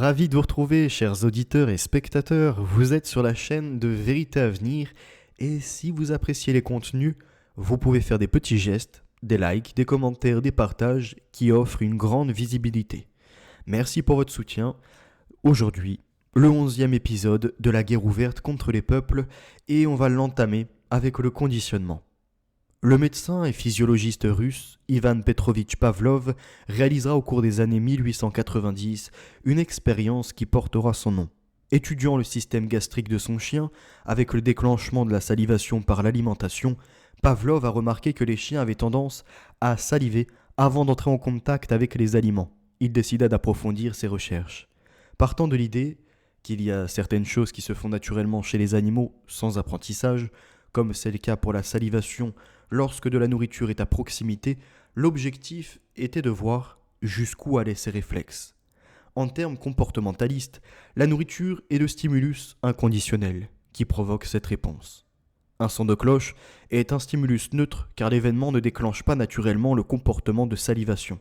Ravi de vous retrouver, chers auditeurs et spectateurs. Vous êtes sur la chaîne de Vérité à venir et si vous appréciez les contenus, vous pouvez faire des petits gestes, des likes, des commentaires, des partages qui offrent une grande visibilité. Merci pour votre soutien. Aujourd'hui, le 11e épisode de la guerre ouverte contre les peuples et on va l'entamer avec le conditionnement. Le médecin et physiologiste russe Ivan Petrovitch Pavlov réalisera au cours des années 1890 une expérience qui portera son nom. Étudiant le système gastrique de son chien, avec le déclenchement de la salivation par l'alimentation, Pavlov a remarqué que les chiens avaient tendance à saliver avant d'entrer en contact avec les aliments. Il décida d'approfondir ses recherches. Partant de l'idée qu'il y a certaines choses qui se font naturellement chez les animaux sans apprentissage, comme c'est le cas pour la salivation lorsque de la nourriture est à proximité, l'objectif était de voir jusqu'où allaient ces réflexes. En termes comportementalistes, la nourriture est le stimulus inconditionnel qui provoque cette réponse. Un son de cloche est un stimulus neutre car l'événement ne déclenche pas naturellement le comportement de salivation.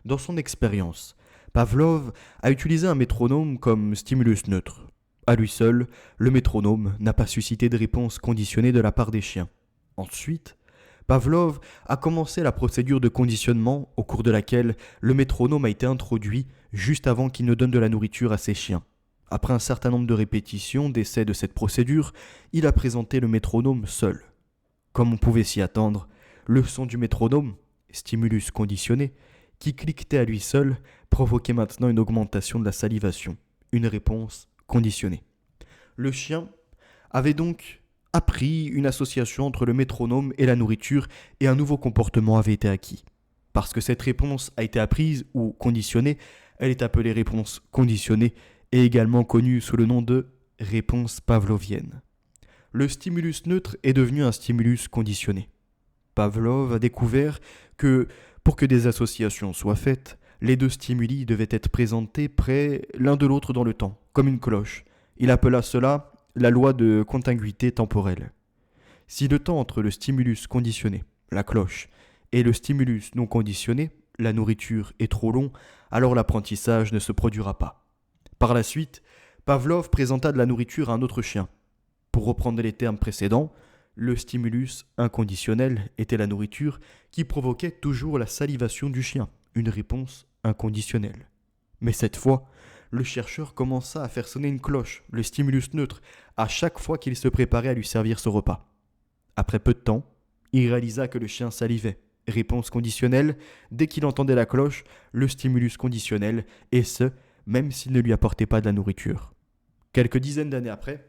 Dans son expérience, Pavlov a utilisé un métronome comme stimulus neutre. À lui seul, le métronome n'a pas suscité de réponse conditionnée de la part des chiens. Ensuite, Pavlov a commencé la procédure de conditionnement au cours de laquelle le métronome a été introduit juste avant qu'il ne donne de la nourriture à ses chiens. Après un certain nombre de répétitions d'essais de cette procédure, il a présenté le métronome seul. Comme on pouvait s'y attendre, le son du métronome, stimulus conditionné, qui cliquetait à lui seul, provoquait maintenant une augmentation de la salivation, une réponse conditionnée. Le chien avait donc appris une association entre le métronome et la nourriture et un nouveau comportement avait été acquis. Parce que cette réponse a été apprise ou conditionnée, elle est appelée réponse conditionnée et également connue sous le nom de réponse pavlovienne. Le stimulus neutre est devenu un stimulus conditionné. Pavlov a découvert que pour que des associations soient faites, les deux stimuli devaient être présentés près l'un de l'autre dans le temps, comme une cloche. Il appela cela la loi de contiguïté temporelle. Si le temps entre le stimulus conditionné, la cloche, et le stimulus non conditionné, la nourriture, est trop long, alors l'apprentissage ne se produira pas. Par la suite, Pavlov présenta de la nourriture à un autre chien. Pour reprendre les termes précédents, le stimulus inconditionnel était la nourriture qui provoquait toujours la salivation du chien, une réponse inconditionnelle. Mais cette fois, le chercheur commença à faire sonner une cloche, le stimulus neutre, à chaque fois qu'il se préparait à lui servir ce repas. Après peu de temps, il réalisa que le chien salivait. Réponse conditionnelle, dès qu'il entendait la cloche, le stimulus conditionnel, et ce, même s'il ne lui apportait pas de la nourriture. Quelques dizaines d'années après,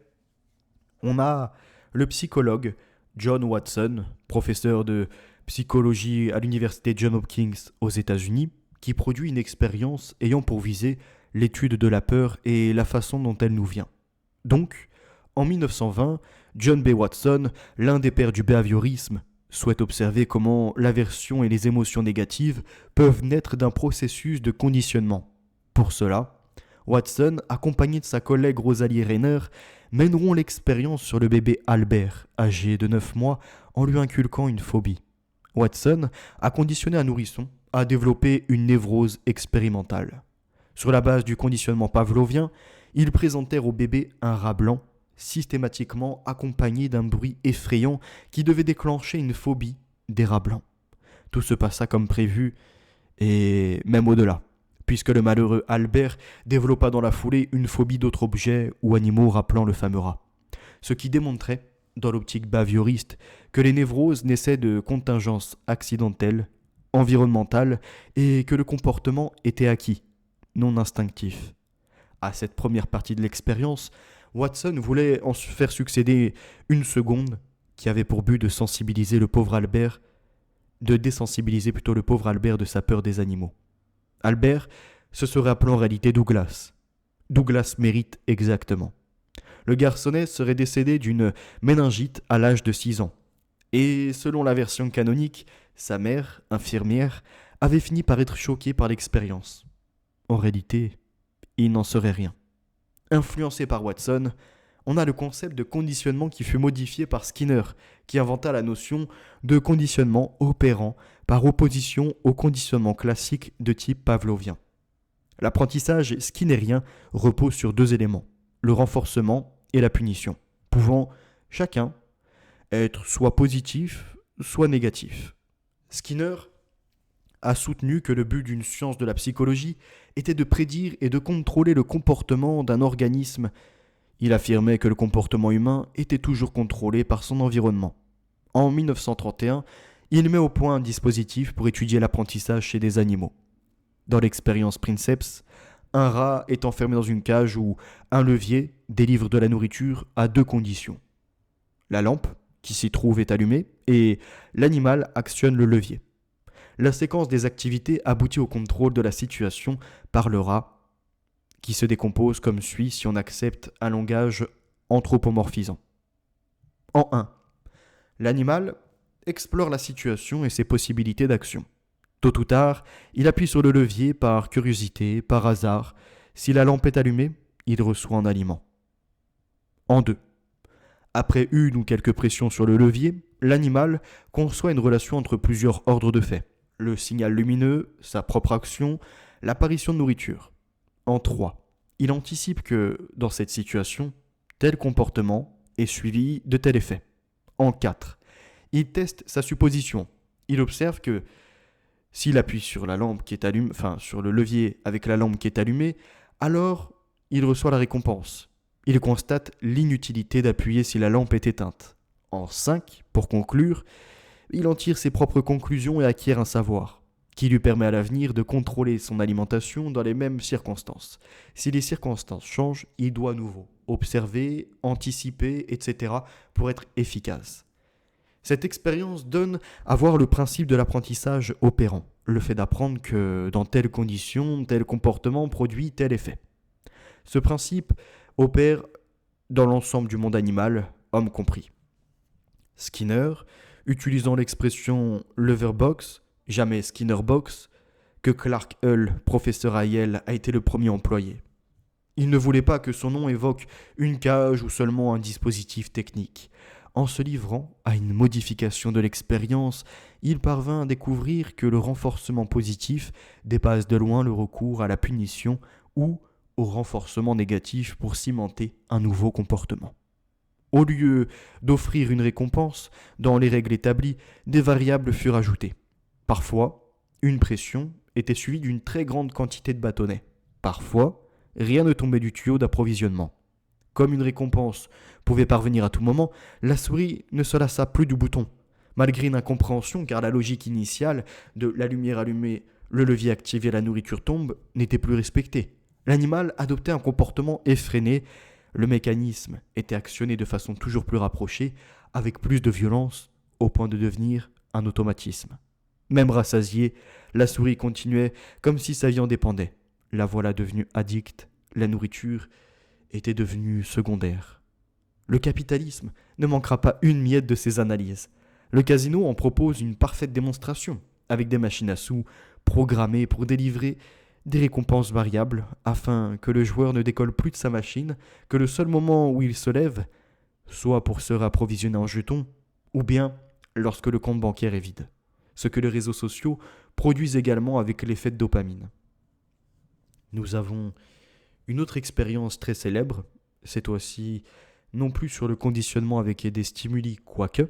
on a le psychologue John Watson, professeur de psychologie à l'université Johns Hopkins aux États-Unis, qui produit une expérience ayant pour visée l'étude de la peur et la façon dont elle nous vient. Donc, en 1920, John B. Watson, l'un des pères du behaviorisme, souhaite observer comment l'aversion et les émotions négatives peuvent naître d'un processus de conditionnement. Pour cela, Watson, accompagné de sa collègue Rosalie Rayner, mèneront l'expérience sur le bébé Albert, âgé de 9 mois, en lui inculquant une phobie. Watson a conditionné un nourrisson à développer une névrose expérimentale. Sur la base du conditionnement pavlovien, ils présentèrent au bébé un rat blanc, systématiquement accompagné d'un bruit effrayant qui devait déclencher une phobie des rats blancs. Tout se passa comme prévu, et même au-delà, puisque le malheureux Albert développa dans la foulée une phobie d'autres objets ou animaux rappelant le fameux rat. Ce qui démontrait, dans l'optique behavioriste, que les névroses naissaient de contingences accidentelles, environnementales, et que le comportement était acquis, non instinctif. À cette première partie de l'expérience, Watson voulait en faire succéder une seconde qui avait pour but de désensibiliser le pauvre Albert de sa peur des animaux. Albert se serait appelé en réalité Douglas. Douglas mérite exactement. Le garçonnet serait décédé d'une méningite à l'âge de 6 ans. Et selon la version canonique, sa mère, infirmière, avait fini par être choquée par l'expérience. En réalité, il n'en serait rien. Influencé par Watson, on a le concept de conditionnement qui fut modifié par Skinner, qui inventa la notion de conditionnement opérant par opposition au conditionnement classique de type pavlovien. L'apprentissage skinnérien repose sur deux éléments, le renforcement et la punition, pouvant chacun être soit positif, soit négatif. Skinner a soutenu que le but d'une science de la psychologie était de prédire et de contrôler le comportement d'un organisme. Il affirmait que le comportement humain était toujours contrôlé par son environnement. En 1931, il met au point un dispositif pour étudier l'apprentissage chez des animaux. Dans l'expérience Princeps, un rat est enfermé dans une cage où un levier délivre de la nourriture à deux conditions. La lampe qui s'y trouve est allumée et l'animal actionne le levier. La séquence des activités aboutit au contrôle de la situation par le rat, qui se décompose comme suit si on accepte un langage anthropomorphisant. En 1. L'animal explore la situation et ses possibilités d'action. Tôt ou tard, il appuie sur le levier par curiosité, par hasard. Si la lampe est allumée, il reçoit un aliment. En 2. Après une ou quelques pressions sur le levier, l'animal conçoit une relation entre plusieurs ordres de faits. Le signal lumineux, sa propre action, l'apparition de nourriture. En 3. Il anticipe que, dans cette situation, tel comportement est suivi de tel effet. En 4. Il teste sa supposition. Il observe que s'il appuie sur la lampe qui est allumée, sur le levier avec la lampe qui est allumée, alors il reçoit la récompense. Il constate l'inutilité d'appuyer si la lampe est éteinte. En 5, pour conclure, il en tire ses propres conclusions et acquiert un savoir, qui lui permet à l'avenir de contrôler son alimentation dans les mêmes circonstances. Si les circonstances changent, il doit à nouveau observer, anticiper, etc. pour être efficace. Cette expérience donne à voir le principe de l'apprentissage opérant, le fait d'apprendre que dans telles conditions, tel comportement produit tel effet. Ce principe opère dans l'ensemble du monde animal, homme compris. Skinner, utilisant l'expression lever box, jamais Skinner box, que Clark Hull, professeur à Yale, a été le premier employé. Il ne voulait pas que son nom évoque une cage ou seulement un dispositif technique. En se livrant à une modification de l'expérience, il parvint à découvrir que le renforcement positif dépasse de loin le recours à la punition ou au renforcement négatif pour cimenter un nouveau comportement. Au lieu d'offrir une récompense, dans les règles établies, des variables furent ajoutées. Parfois, une pression était suivie d'une très grande quantité de bâtonnets. Parfois, rien ne tombait du tuyau d'approvisionnement. Comme une récompense pouvait parvenir à tout moment, la souris ne se lassa plus du bouton. Malgré une incompréhension, car la logique initiale de la lumière allumée, le levier activé, la nourriture tombe, n'était plus respectée. L'animal adoptait un comportement effréné. Le mécanisme était actionné de façon toujours plus rapprochée, avec plus de violence, au point de devenir un automatisme. Même rassasiée, la souris continuait comme si sa vie en dépendait. La voilà devenue addicte, la nourriture était devenue secondaire. Le capitalisme ne manquera pas une miette de ses analyses. Le casino en propose une parfaite démonstration, avec des machines à sous programmées pour délivrer des récompenses variables, afin que le joueur ne décolle plus de sa machine, que le seul moment où il se lève, soit pour se rapprovisionner en jetons, ou bien lorsque le compte bancaire est vide. Ce que les réseaux sociaux produisent également avec l'effet de dopamine. Nous avons une autre expérience très célèbre, cette fois-ci non plus sur le conditionnement avec des stimuli, quoique.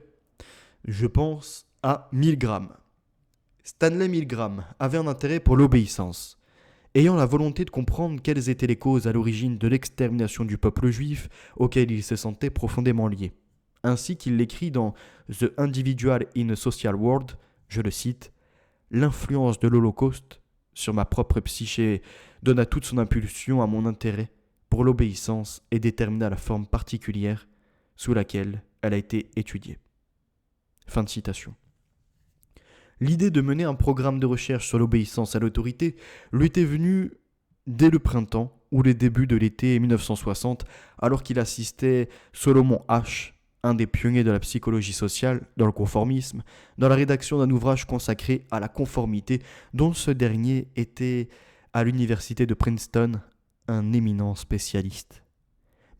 Je pense à Milgram. Stanley Milgram avait un intérêt pour l'obéissance. Ayant la volonté de comprendre quelles étaient les causes à l'origine de l'extermination du peuple juif auquel il se sentait profondément lié. Ainsi qu'il l'écrit dans The Individual in a Social World, je le cite, « L'influence de l'Holocauste sur ma propre psyché donna toute son impulsion à mon intérêt pour l'obéissance et détermina la forme particulière sous laquelle elle a été étudiée. » Fin de citation. L'idée de mener un programme de recherche sur l'obéissance à l'autorité lui était venue dès le printemps ou les débuts de l'été 1960, alors qu'il assistait Solomon Asch, un des pionniers de la psychologie sociale dans le conformisme, dans la rédaction d'un ouvrage consacré à la conformité dont ce dernier était, à l'université de Princeton, un éminent spécialiste.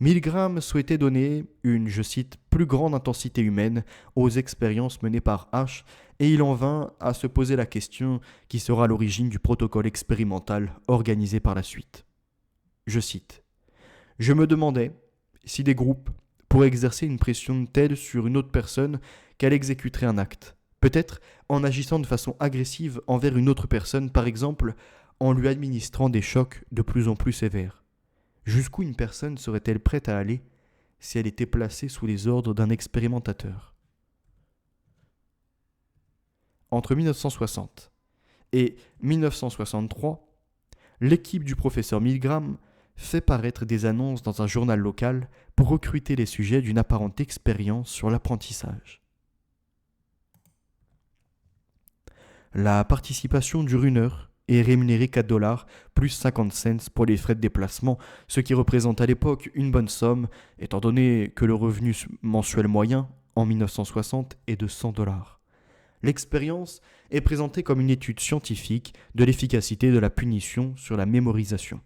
Milgram souhaitait donner une, je cite, plus grande intensité humaine aux expériences menées par H et il en vint à se poser la question qui sera à l'origine du protocole expérimental organisé par la suite. Je cite. Je me demandais si des groupes pourraient exercer une pression telle sur une autre personne qu'elle exécuterait un acte, peut-être en agissant de façon agressive envers une autre personne, par exemple en lui administrant des chocs de plus en plus sévères. Jusqu'où une personne serait-elle prête à aller si elle était placée sous les ordres d'un expérimentateur? Entre 1960 et 1963, l'équipe du professeur Milgram fait paraître des annonces dans un journal local pour recruter les sujets d'une apparente expérience sur l'apprentissage. La participation dure 1 heure et est rémunérée $4 plus 50 cents pour les frais de déplacement, ce qui représente à l'époque une bonne somme, étant donné que le revenu mensuel moyen, en 1960, est de $100. L'expérience est présentée comme une étude scientifique de l'efficacité de la punition sur la mémorisation.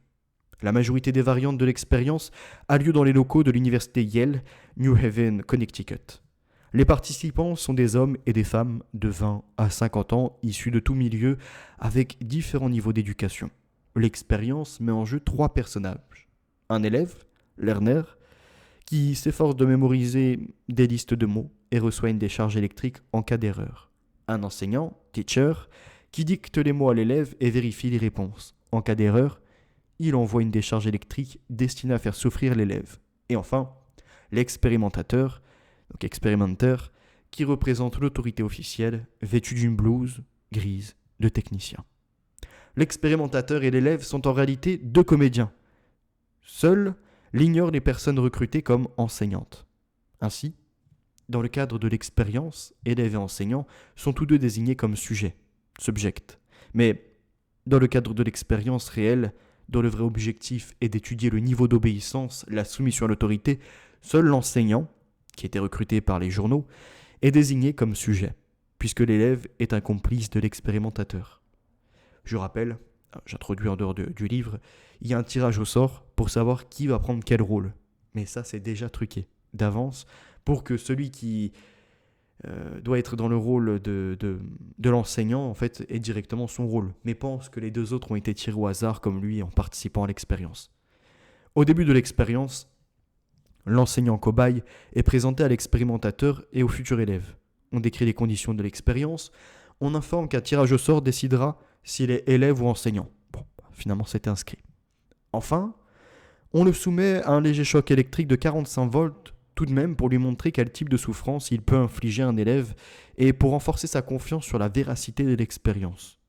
La majorité des variantes de l'expérience a lieu dans les locaux de l'université Yale, New Haven, Connecticut. Les participants sont des hommes et des femmes de 20 à 50 ans issus de tous milieux avec différents niveaux d'éducation. L'expérience met en jeu 3 personnages. Un élève, Lerner, qui s'efforce de mémoriser des listes de mots et reçoit une décharge électrique en cas d'erreur. Un enseignant, Teacher, qui dicte les mots à l'élève et vérifie les réponses. En cas d'erreur, il envoie une décharge électrique destinée à faire souffrir l'élève. Et enfin, l'expérimentateur, qui représente l'autorité officielle, vêtu d'une blouse grise de technicien. L'expérimentateur et l'élève sont en réalité 2 comédiens. Seuls l'ignorent les personnes recrutées comme enseignantes. Ainsi, dans le cadre de l'expérience, élève et enseignant sont tous deux désignés comme sujet, subject. Mais dans le cadre de l'expérience réelle, dont le vrai objectif est d'étudier le niveau d'obéissance, la soumission à l'autorité, seul l'enseignant, qui était recruté par les journaux, est désigné comme sujet, puisque l'élève est un complice de l'expérimentateur. Je rappelle, j'introduis en dehors du livre, il y a un tirage au sort pour savoir qui va prendre quel rôle. Mais ça, c'est déjà truqué d'avance pour que celui qui doit être dans le rôle de l'enseignant, en fait, ait directement son rôle, mais pense que les 2 autres ont été tirés au hasard comme lui en participant à l'expérience. Au début de l'expérience, l'enseignant cobaye est présenté à l'expérimentateur et au futur élève. On décrit les conditions de l'expérience, on informe qu'un tirage au sort décidera s'il est élève ou enseignant. Bon, finalement c'est inscrit. Enfin, on le soumet à un léger choc électrique de 45 volts tout de même pour lui montrer quel type de souffrance il peut infliger à un élève et pour renforcer sa confiance sur la véracité de l'expérience.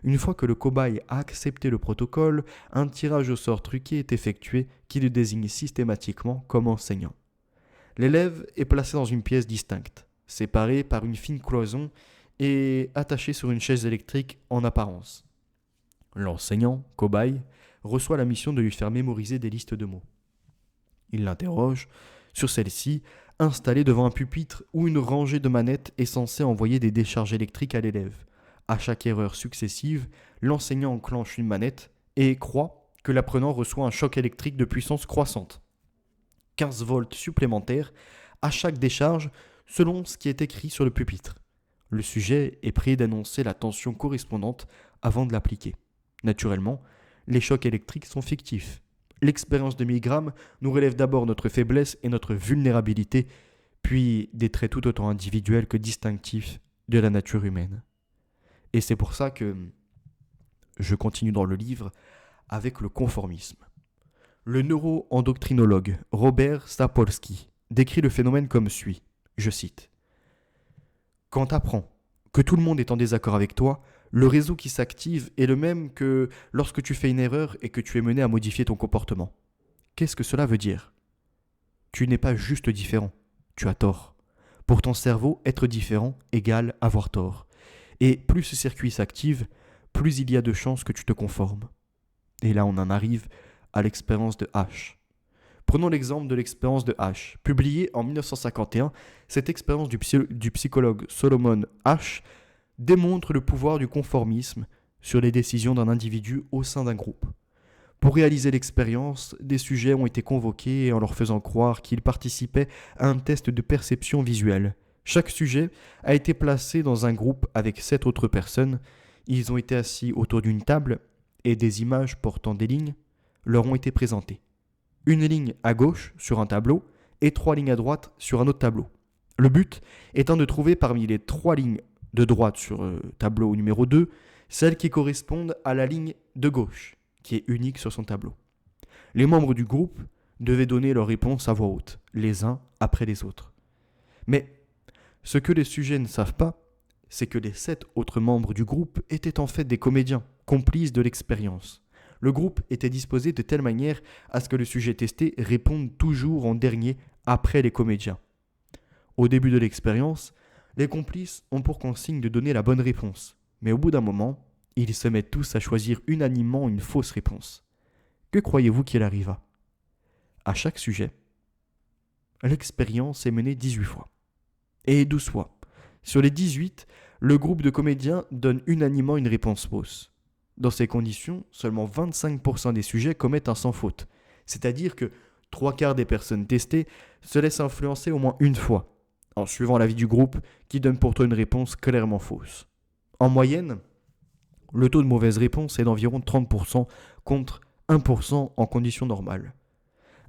Une fois que le cobaye a accepté le protocole, un tirage au sort truqué est effectué qui le désigne systématiquement comme enseignant. L'élève est placé dans une pièce distincte, séparée par une fine cloison et attaché sur une chaise électrique en apparence. L'enseignant, cobaye, reçoit la mission de lui faire mémoriser des listes de mots. Il l'interroge sur celle-ci, installée devant un pupitre où une rangée de manettes est censée envoyer des décharges électriques à l'élève. À chaque erreur successive, l'enseignant enclenche une manette et croit que l'apprenant reçoit un choc électrique de puissance croissante. 15 volts supplémentaires à chaque décharge selon ce qui est écrit sur le pupitre. Le sujet est prié d'annoncer la tension correspondante avant de l'appliquer. Naturellement, les chocs électriques sont fictifs. L'expérience de Milgram nous relève d'abord notre faiblesse et notre vulnérabilité, puis des traits tout autant individuels que distinctifs de la nature humaine. Et c'est pour ça que je continue dans le livre avec le conformisme. Le neuro-endocrinologue Robert Sapolsky décrit le phénomène comme suit, je cite. « Quand tu apprends que tout le monde est en désaccord avec toi, le réseau qui s'active est le même que lorsque tu fais une erreur et que tu es mené à modifier ton comportement. Qu'est-ce que cela veut dire ? Tu n'es pas juste différent, tu as tort. Pour ton cerveau, être différent égale avoir tort. Et plus ce circuit s'active, plus il y a de chances que tu te conformes. » Et là, on en arrive à l'expérience de H. Prenons l'exemple de l'expérience de H. Publiée en 1951, cette expérience du psychologue Solomon H démontre le pouvoir du conformisme sur les décisions d'un individu au sein d'un groupe. Pour réaliser l'expérience, des sujets ont été convoqués en leur faisant croire qu'ils participaient à un test de perception visuelle. Chaque sujet a été placé dans un groupe avec 7 autres personnes. Ils ont été assis autour d'une table et des images portant des lignes leur ont été présentées. Une ligne à gauche sur un tableau et 3 lignes à droite sur un autre tableau. Le but étant de trouver parmi les 3 lignes de droite sur tableau numéro 2, celles qui correspondent à la ligne de gauche, qui est unique sur son tableau. Les membres du groupe devaient donner leur réponse à voix haute, les uns après les autres. Mais ce que les sujets ne savent pas, c'est que les 7 autres membres du groupe étaient en fait des comédiens, complices de l'expérience. Le groupe était disposé de telle manière à ce que le sujet testé réponde toujours en dernier après les comédiens. Au début de l'expérience, les complices ont pour consigne de donner la bonne réponse, mais au bout d'un moment, ils se mettent tous à choisir unanimement une fausse réponse. Que croyez-vous qu'il arriva ? À chaque sujet, l'expérience est menée 18 fois. Et 12 fois. Sur les 18, le groupe de comédiens donne unanimement une réponse fausse. Dans ces conditions, seulement 25% des sujets commettent un sans faute. C'est-à-dire que 3/4 des personnes testées se laissent influencer au moins une fois, en suivant l'avis du groupe qui donne pourtant une réponse clairement fausse. En moyenne, le taux de mauvaise réponse est d'environ 30% contre 1% en conditions normales.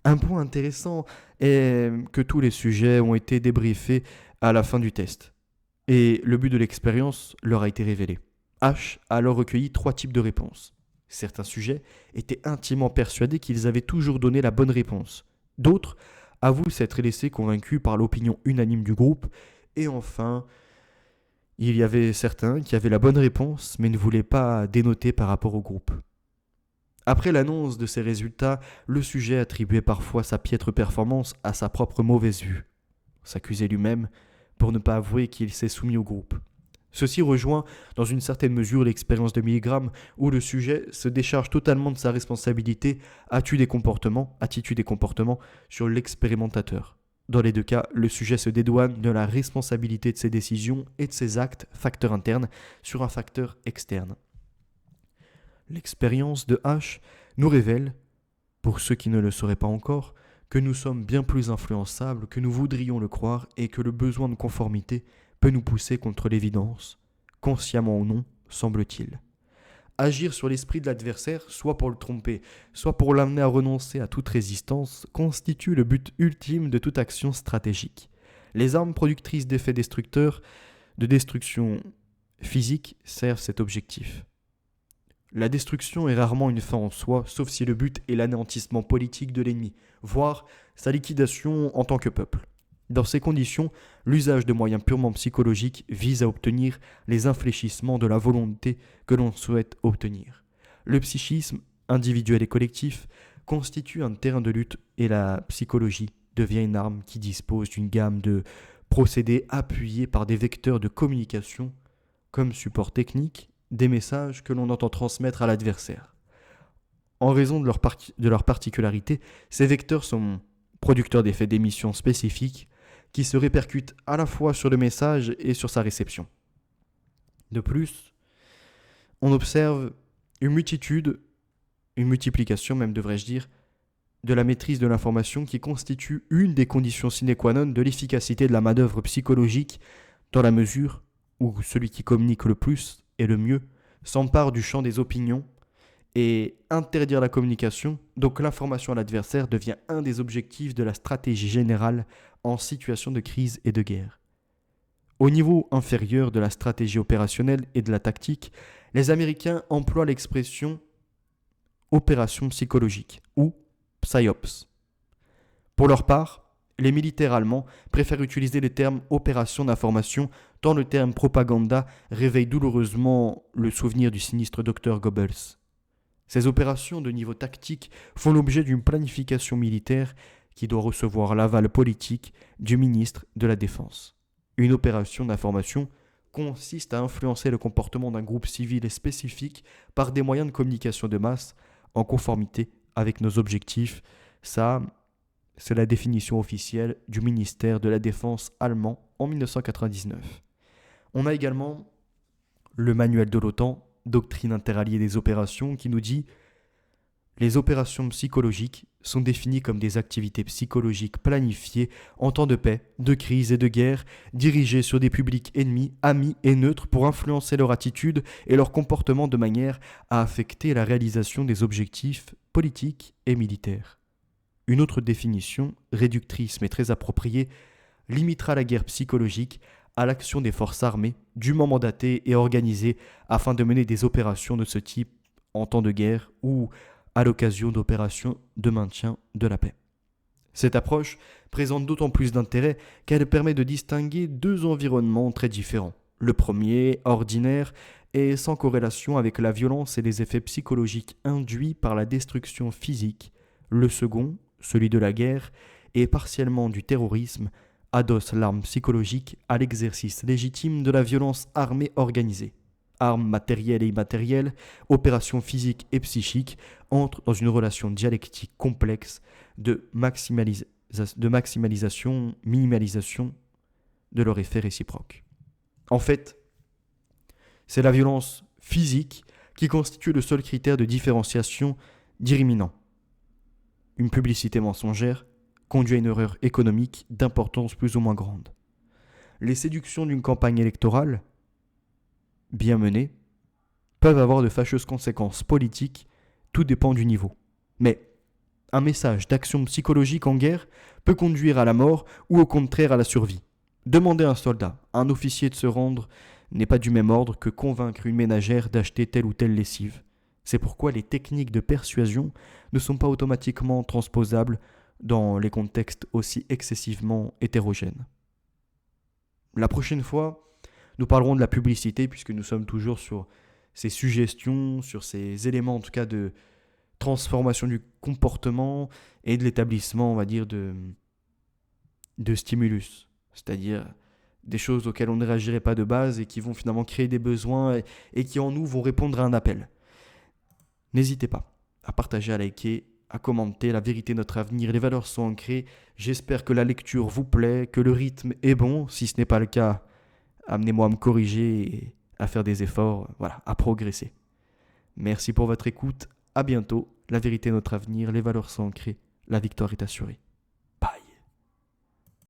Un point intéressant est que tous les sujets ont été débriefés à la fin du test. Et le but de l'expérience leur a été révélé. H a alors recueilli 3 types de réponses. Certains sujets étaient intimement persuadés qu'ils avaient toujours donné la bonne réponse. D'autres avouent s'être laissés convaincus par l'opinion unanime du groupe. Et enfin, il y avait certains qui avaient la bonne réponse mais ne voulaient pas dénoter par rapport au groupe. Après l'annonce de ces résultats, le sujet attribuait parfois sa piètre performance à sa propre mauvaise vue. S'accusait lui-même pour ne pas avouer qu'il s'est soumis au groupe. Ceci rejoint dans une certaine mesure l'expérience de Milgram où le sujet se décharge totalement de sa responsabilité, attitude et comportement sur l'expérimentateur. Dans les deux cas, le sujet se dédouane de la responsabilité de ses décisions et de ses actes, facteur interne, sur un facteur externe. L'expérience de H nous révèle, pour ceux qui ne le sauraient pas encore, que nous sommes bien plus influençables que nous voudrions le croire et que le besoin de conformité peut nous pousser contre l'évidence, consciemment ou non, semble-t-il. Agir sur l'esprit de l'adversaire, soit pour le tromper, soit pour l'amener à renoncer à toute résistance, constitue le but ultime de toute action stratégique. Les armes productrices d'effets destructeurs, de destruction physique, servent cet objectif. La destruction est rarement une fin en soi, sauf si le but est l'anéantissement politique de l'ennemi, voire sa liquidation en tant que peuple. Dans ces conditions, l'usage de moyens purement psychologiques vise à obtenir les infléchissements de la volonté que l'on souhaite obtenir. Le psychisme, individuel et collectif, constitue un terrain de lutte et la psychologie devient une arme qui dispose d'une gamme de procédés appuyés par des vecteurs de communication comme support technique des messages que l'on entend transmettre à l'adversaire. En raison de leur particularité, ces vecteurs sont producteurs d'effets d'émission spécifiques qui se répercutent à la fois sur le message et sur sa réception. De plus, on observe une multiplication même devrais-je dire, de la maîtrise de l'information qui constitue une des conditions sine qua non de l'efficacité de la manœuvre psychologique dans la mesure où celui qui communique le plus et le mieux s'empare du champ des opinions et interdire la communication, donc l'information à l'adversaire devient un des objectifs de la stratégie générale en situation de crise et de guerre. Au niveau inférieur de la stratégie opérationnelle et de la tactique, les Américains emploient l'expression opération psychologique ou PSYOPS. Pour leur part, les militaires allemands préfèrent utiliser le terme opération d'information tant le terme propaganda réveille douloureusement le souvenir du sinistre docteur Goebbels. Ces opérations de niveau tactique font l'objet d'une planification militaire qui doit recevoir l'aval politique du ministre de la Défense. Une opération d'information consiste à influencer le comportement d'un groupe civil et spécifique par des moyens de communication de masse en conformité avec nos objectifs. Ça, c'est la définition officielle du ministère de la Défense allemand en 1999. On a également le manuel de l'OTAN, Doctrine interalliée des opérations, qui nous dit Les opérations psychologiques sont définies comme des activités psychologiques planifiées en temps de paix, de crise et de guerre, dirigées sur des publics ennemis, amis et neutres pour influencer leur attitude et leur comportement de manière à affecter la réalisation des objectifs politiques et militaires. Une autre définition, réductrice mais très appropriée, limitera la guerre psychologique à l'action des forces armées, dûment mandatées et organisées afin de mener des opérations de ce type en temps de guerre ou à l'occasion d'opérations de maintien de la paix. Cette approche présente d'autant plus d'intérêt qu'elle permet de distinguer deux environnements très différents. Le premier, ordinaire, est sans corrélation avec la violence et les effets psychologiques induits par la destruction physique. Le second, celui de la guerre, et partiellement du terrorisme, adosse l'arme psychologique à l'exercice légitime de la violence armée organisée. Armes matérielles et immatérielles, opérations physiques et psychiques entrent dans une relation dialectique complexe de maximalisation, minimalisation de leur effet réciproque. En fait, c'est la violence physique qui constitue le seul critère de différenciation d'irriminant. Une publicité mensongère conduit à une erreur économique d'importance plus ou moins grande. Les séductions d'une campagne électorale bien menées, peuvent avoir de fâcheuses conséquences politiques, tout dépend du niveau. Mais un message d'action psychologique en guerre peut conduire à la mort ou au contraire à la survie. Demander à un soldat, à un officier de se rendre n'est pas du même ordre que convaincre une ménagère d'acheter telle ou telle lessive. C'est pourquoi les techniques de persuasion ne sont pas automatiquement transposables dans les contextes aussi excessivement hétérogènes. La prochaine fois, nous parlerons de la publicité puisque nous sommes toujours sur ces suggestions, sur ces éléments en tout cas de transformation du comportement et de l'établissement, on va dire, de stimulus. C'est-à-dire des choses auxquelles on ne réagirait pas de base et qui vont finalement créer des besoins et qui en nous vont répondre à un appel. N'hésitez pas à partager, à liker, à commenter. La vérité, notre avenir, les valeurs sont ancrées. J'espère que la lecture vous plaît, que le rythme est bon. Si ce n'est pas le cas, amenez-moi à me corriger et à faire des efforts, à progresser. Merci pour votre écoute. À bientôt. La vérité, notre avenir, les valeurs sont ancrées. La victoire est assurée.